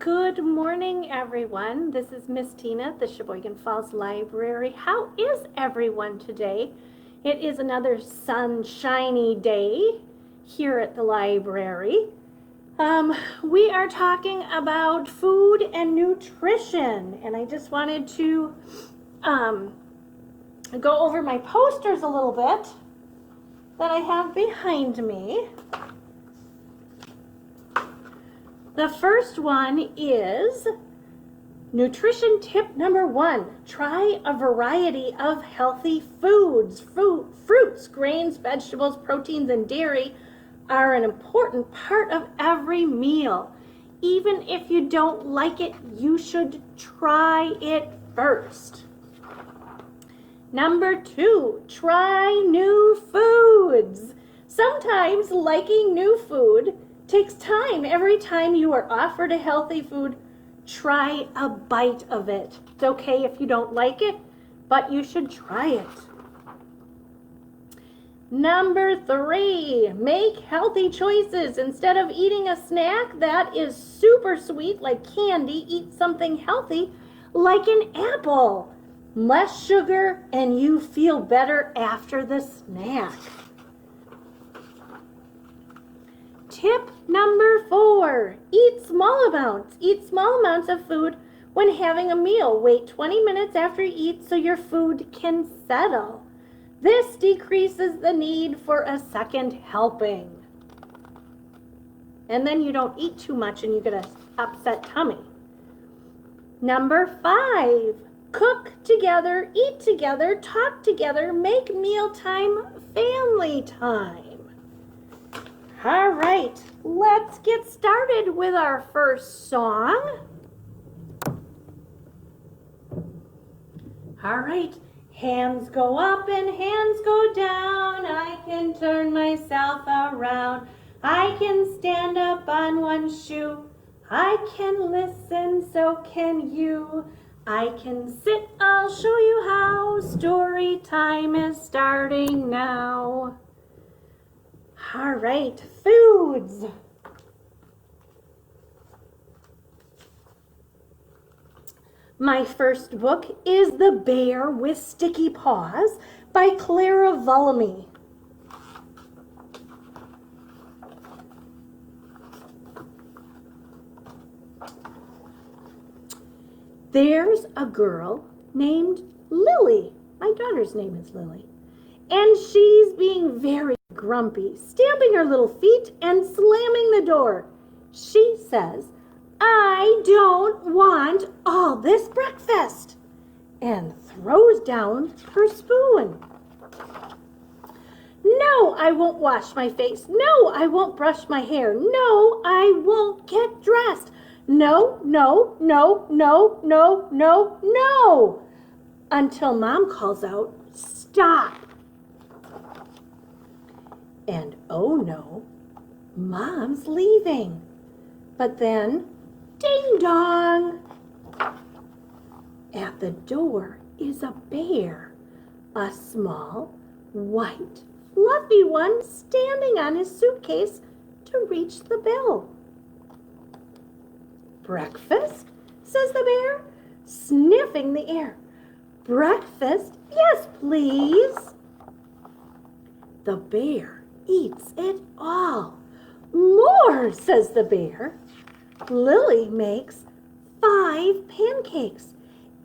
Good morning, everyone. This is Miss Tina at the Sheboygan Falls Library. How is everyone today? It is another sunshiny day here at the library. We are talking about food and nutrition, and I just wanted to go over my posters a little bit that I have behind me. The first one is nutrition tip number 1. Try a variety of healthy foods. Fruits, grains, vegetables, proteins, and dairy are an important part of every meal. Even if you don't like it, you should try it first. Number 2, try new foods. Sometimes liking new food takes time. Every time you are offered a healthy food, try a bite of it. It's okay if you don't like it, but you should try it. Number 3, make healthy choices. Instead of eating a snack that is super sweet like candy, eat something healthy like an apple. Less sugar and you feel better after the snack. Tip number 4, eat small amounts. Eat small amounts of food when having a meal. Wait 20 minutes after you eat so your food can settle. This decreases the need for a second helping. And then you don't eat too much and you get an upset tummy. Number 5, cook together, eat together, talk together, make mealtime family time. All right, let's get started with our first song. All right, hands go up and hands go down. I can turn myself around. I can stand up on one shoe. I can listen, so can you. I can sit, I'll show you how. Story time is starting now. All right, foods. My first book is The Bear with Sticky Paws by Clara Vullamy. There's a girl named Lily. My daughter's name is Lily. And she's being very grumpy, stamping her little feet and slamming the door. She says, "I don't want all this breakfast," and throws down her spoon. "No, I won't wash my face. No, I won't brush my hair. No, I won't get dressed. No, no, no, no, no, no, no," until Mom calls out, "Stop." And oh no, Mom's leaving. But then, ding dong! At the door is a bear, a small, white, fluffy one standing on his suitcase to reach the bell. "Breakfast?" says the bear, sniffing the air. "Breakfast? Yes, please." The bear eats it all. "More," says the bear. Lily makes 5 pancakes,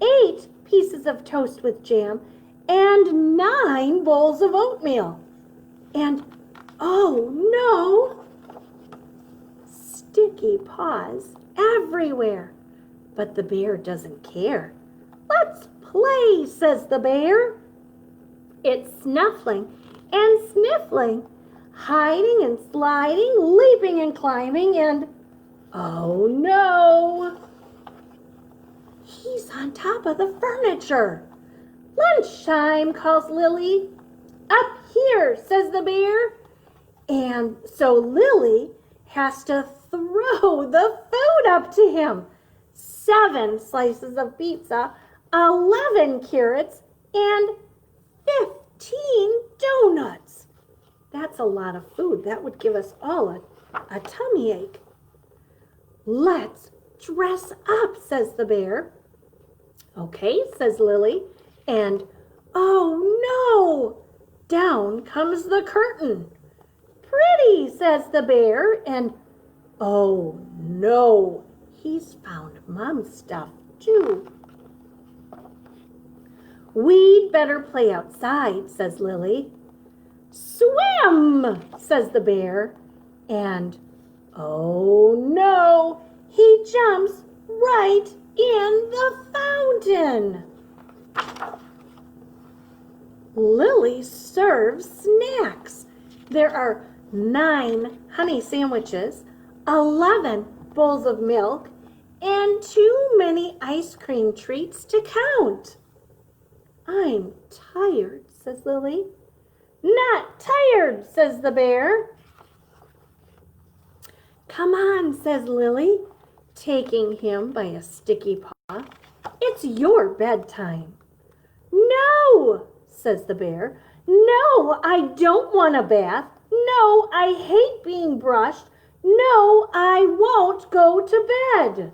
8 pieces of toast with jam, and 9 bowls of oatmeal. And oh no, sticky paws everywhere. But the bear doesn't care. "Let's play," says the bear. It's snuffling and sniffling, hiding and sliding, leaping and climbing, and oh no, he's on top of the furniture. "Lunchtime," calls Lily. "Up here," says the bear. And so Lily has to throw the food up to him. 7 slices of pizza, 11 carrots, and 15 donuts. That's a lot of food. That would give us all a tummy ache. "Let's Dress up, says the bear. Okay, says Lily, and oh no, down comes the curtain. Pretty, says the bear, and oh no, he's found Mom's stuff too. We'd better play outside, says Lily. Swim, says the bear, and oh no, he jumps right in the fountain. Lily serves snacks. There are 9 honey sandwiches, 11 bowls of milk, and too many ice cream treats to count. I'm tired, says Lily. Not tired, says the bear. Come on, says Lily, taking him by a sticky paw. It's your bedtime. No, says the bear. No, I don't want a bath. No, I hate being brushed. No, I won't go to bed.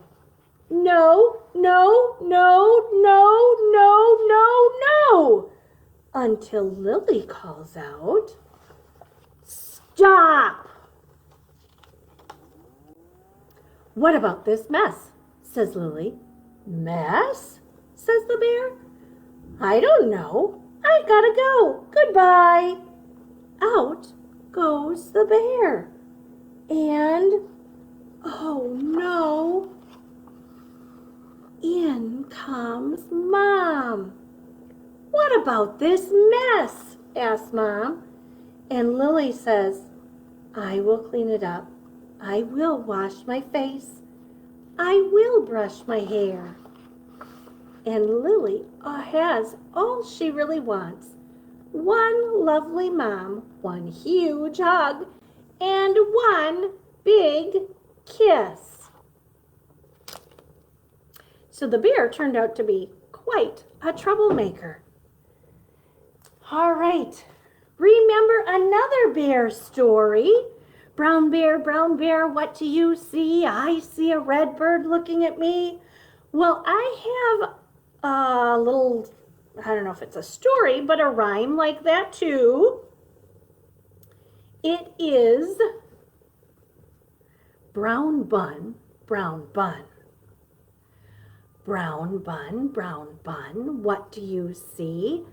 No, no, no, no, no, no, no. Until Lily calls out, stop! What about this mess? Says Lily. Mess? Says the bear. I don't know. I gotta go. Goodbye. Out goes the bear. And, oh no, in comes Mom. What about this mess? Asks Mom. And Lily says, I will clean it up. I will wash my face. I will brush my hair. And Lily has all she really wants. One lovely mom, one huge hug, and one big kiss. So the bear turned out to be quite a troublemaker. All right, remember another bear story. Brown bear, what do you see? I see a red bird looking at me. Well, I have a little, I don't know if it's a story, but a rhyme like that too. It is brown bun, brown bun. Brown bun, what do you see?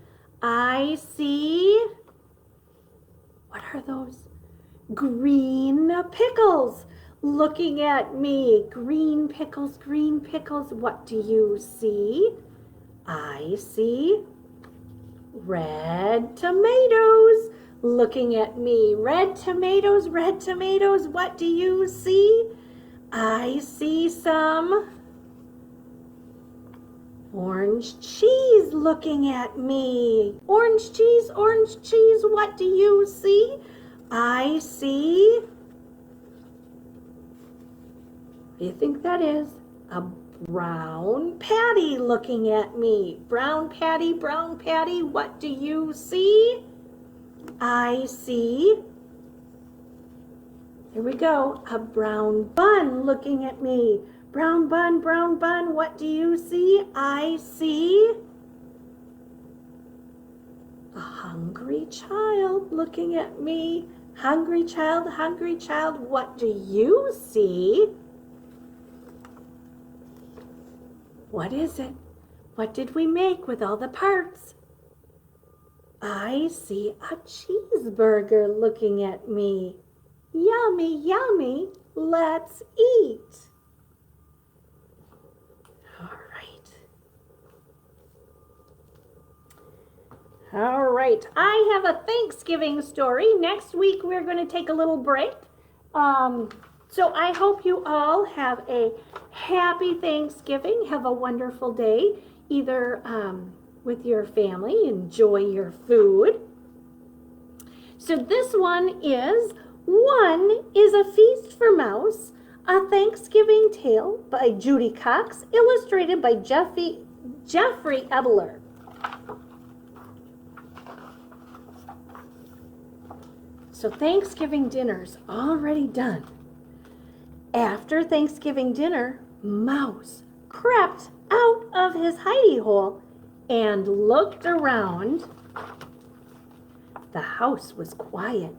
I see, what are those? Green pickles looking at me. Green pickles, what do you see? I see red tomatoes looking at me. Red tomatoes, what do you see? I see some orange cheese looking at me. Orange cheese, what do you see? I see, what do you think that is? A brown patty looking at me. Brown patty, what do you see? I see, here we go, a brown bun looking at me. Brown bun, what do you see? I see a hungry child looking at me. Hungry child, what do you see? What is it? What did we make with all the parts? I see a cheeseburger looking at me. Yummy, let's eat. All right, I have a Thanksgiving story. Next week, we're going to take a little break. So I hope you all have a happy Thanksgiving. Have a wonderful day, either with your family. Enjoy your food. So this one is a Feast for Mouse, a Thanksgiving Tale by Judy Cox, illustrated by Jeffrey Ebler. So Thanksgiving dinner's already done. After Thanksgiving dinner, Mouse crept out of his hidey hole and looked around. The house was quiet.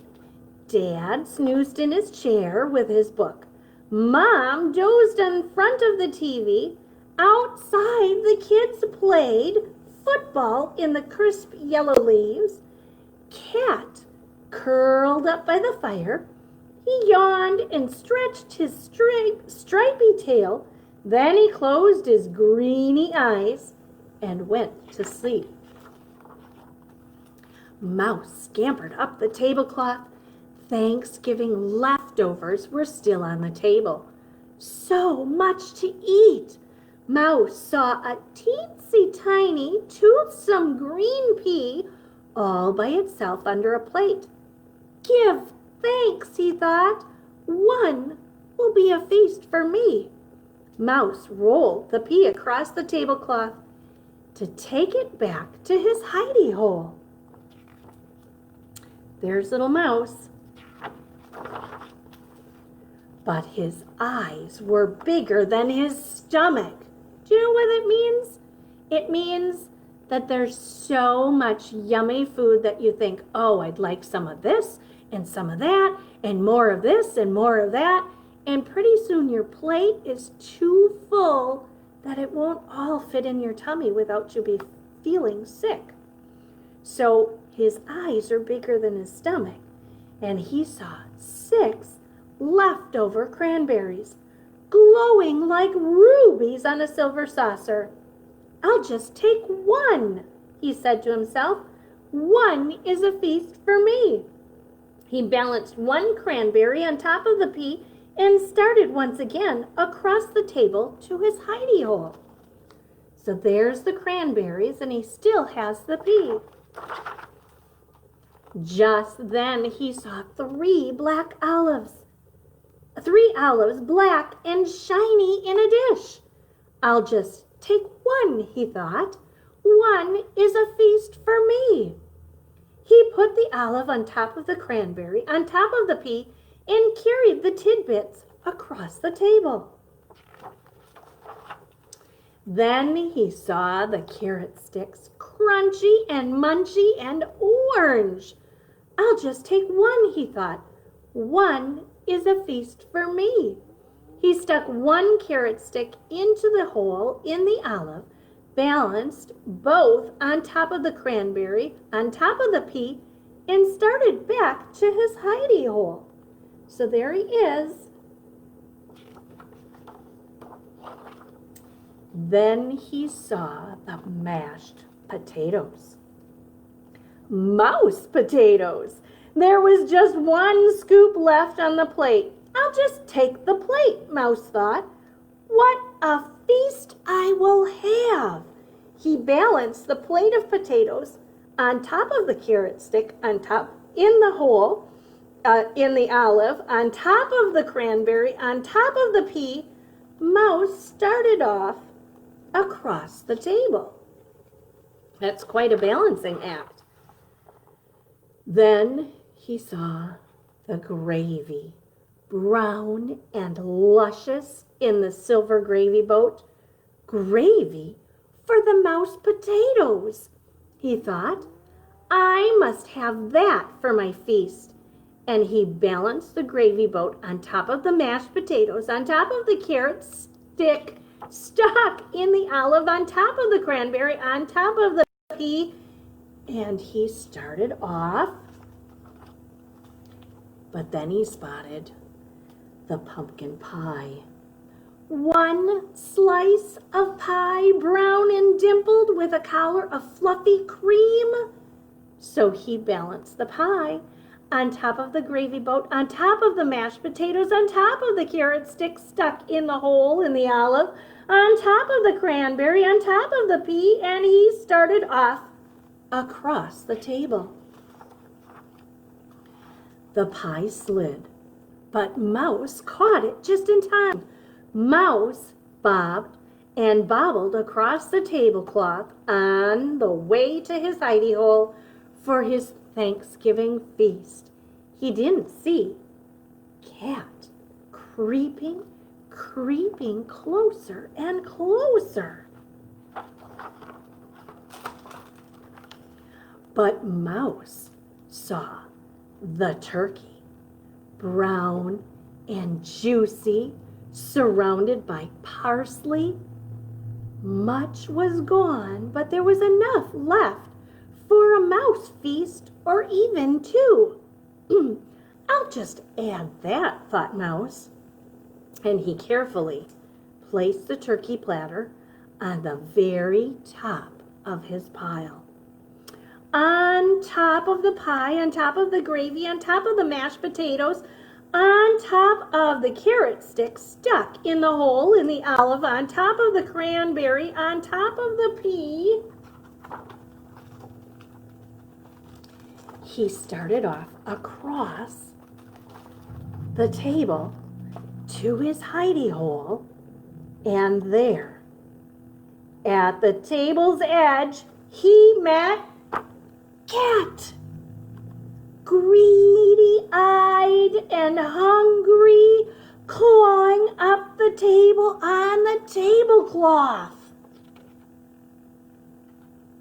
Dad snoozed in his chair with his book. Mom dozed in front of the TV. Outside, the kids played football in the crisp yellow leaves. Cat curled up by the fire. He yawned and stretched his stripy tail. Then he closed his greeny eyes and went to sleep. Mouse scampered up the tablecloth. Thanksgiving leftovers were still on the table. So much to eat. Mouse saw a teensy tiny, toothsome green pea all by itself under a plate. Give thanks, he thought. One will be a feast for me. Mouse rolled the pea across the tablecloth to take it back to his hidey hole. There's little Mouse. But his eyes were bigger than his stomach. Do you know what it means? It means that there's so much yummy food that you think, oh, I'd like some of this and some of that and more of this and more of that. And pretty soon your plate is too full that it won't all fit in your tummy without you be feeling sick. So his eyes are bigger than his stomach. And he saw 6 leftover cranberries, glowing like rubies on a silver saucer. I'll just take one, he said to himself. One is a feast for me. He balanced one cranberry on top of the pea and started once again across the table to his hidey hole. So there's the cranberries, and he still has the pea. Just then he saw 3 black olives. 3 olives, black and shiny in a dish. I'll just take one, he thought. One is a feast for me. He put the olive on top of the cranberry, on top of the pea, and carried the tidbits across the table. Then he saw the carrot sticks, crunchy and munchy and orange. I'll just take one, he thought. One is a feast for me. He stuck one carrot stick into the hole in the olive, balanced both on top of the cranberry, on top of the pea, and started back to his hidey hole. So there he is. Then he saw the mashed potatoes. Mouse potatoes. There was just one scoop left on the plate. I'll just take the plate, Mouse thought. What a feast I will have. He balanced the plate of potatoes on top of the carrot stick, on top in the hole, in the olive, on top of the cranberry, on top of the pea. Mouse started off across the table. That's quite a balancing act. Then he saw the gravy, brown and luscious in the silver gravy boat. Gravy for the mouse potatoes, he thought. I must have that for my feast. And he balanced the gravy boat on top of the mashed potatoes, on top of the carrot stick, stuck in the olive, on top of the cranberry, on top of the pea, and he started off. But then he spotted the pumpkin pie. One slice of pie, brown and dimpled with a collar of fluffy cream. So he balanced the pie on top of the gravy boat, on top of the mashed potatoes, on top of the carrot stick stuck in the hole in the olive, on top of the cranberry, on top of the pea, and he started off across the table. The pie slid, but Mouse caught it just in time. Mouse bobbed and bobbled across the tablecloth on the way to his hidey hole for his Thanksgiving feast. He didn't see Cat creeping, creeping closer and closer. But Mouse saw the turkey, brown and juicy, surrounded by parsley. Much was gone, but there was enough left for a mouse feast or even two. I'll just add that, thought Mouse. And he carefully placed the turkey platter on the very top of his pile. On top of the pie, on top of the gravy, on top of the mashed potatoes, on top of the carrot stick stuck in the hole in the olive, on top of the cranberry, on top of the pea. He started off across the table to his hidey hole, and there, at the table's edge, he met Cat. Greedy-eyed and hungry, clawing up the table on the tablecloth.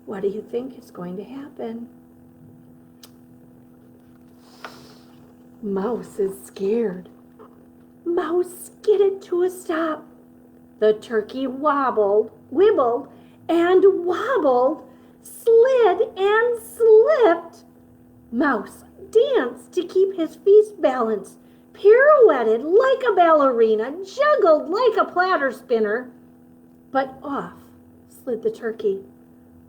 What do you think is going to happen? Mouse is scared. Mouse skidded to a stop. The turkey wibbled, and wobbled, slid and slipped. Mouse danced to keep his feast balanced, pirouetted like a ballerina, juggled like a platter spinner. But off slid the turkey,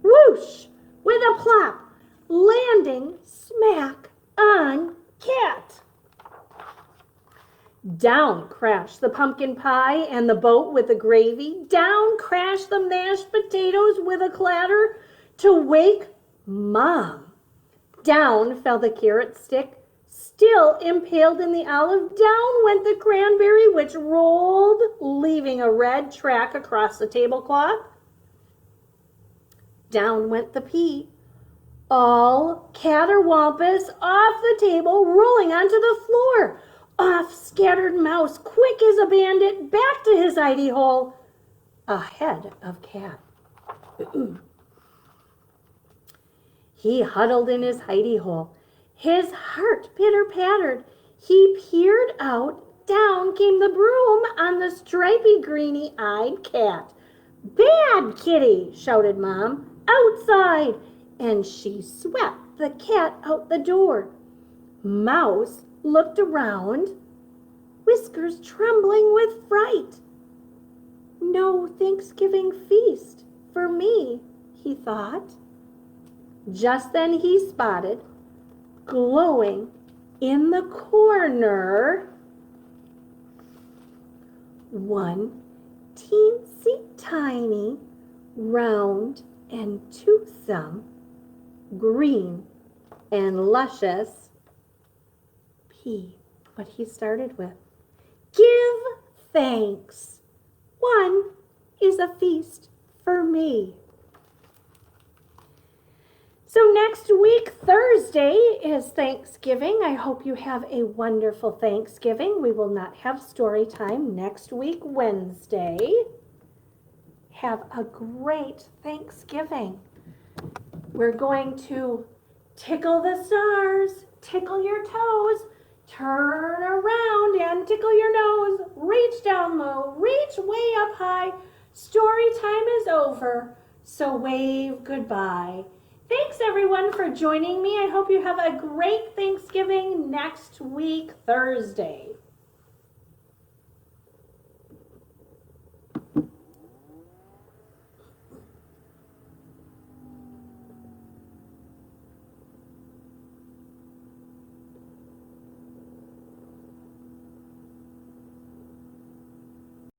whoosh, with a plop, landing smack on Cat. Down crashed the pumpkin pie and the boat with the gravy. Down crashed the mashed potatoes with a clatter to wake Mom. Down fell the carrot stick, still impaled in the olive. Down went the cranberry, which rolled, leaving a red track across the tablecloth. Down went the pea, all caterwampus off the table, rolling onto the floor. Off scattered Mouse, quick as a bandit, back to his hidey hole, ahead of Cat. He huddled in his hidey hole. His heart pitter-pattered. He peered out. Down came the broom on the stripy, greeny-eyed Cat. "Bad kitty!" shouted Mom. "Outside!" And she swept the cat out the door. Mouse looked around, Whiskers trembling with fright. "No Thanksgiving feast for me," he thought. Just then he spotted, glowing in the corner, one teensy tiny, round and toothsome, green and luscious pea. What he started with. "Give thanks. One is a feast for me." So next week, Thursday, is Thanksgiving. I hope you have a wonderful Thanksgiving. We will not have story time next week, Wednesday. Have a great Thanksgiving. We're going to tickle the stars, tickle your toes, turn around and tickle your nose, reach down low, reach way up high. Story time is over, so wave goodbye. Thanks everyone for joining me. I hope you have a great Thanksgiving next week, Thursday.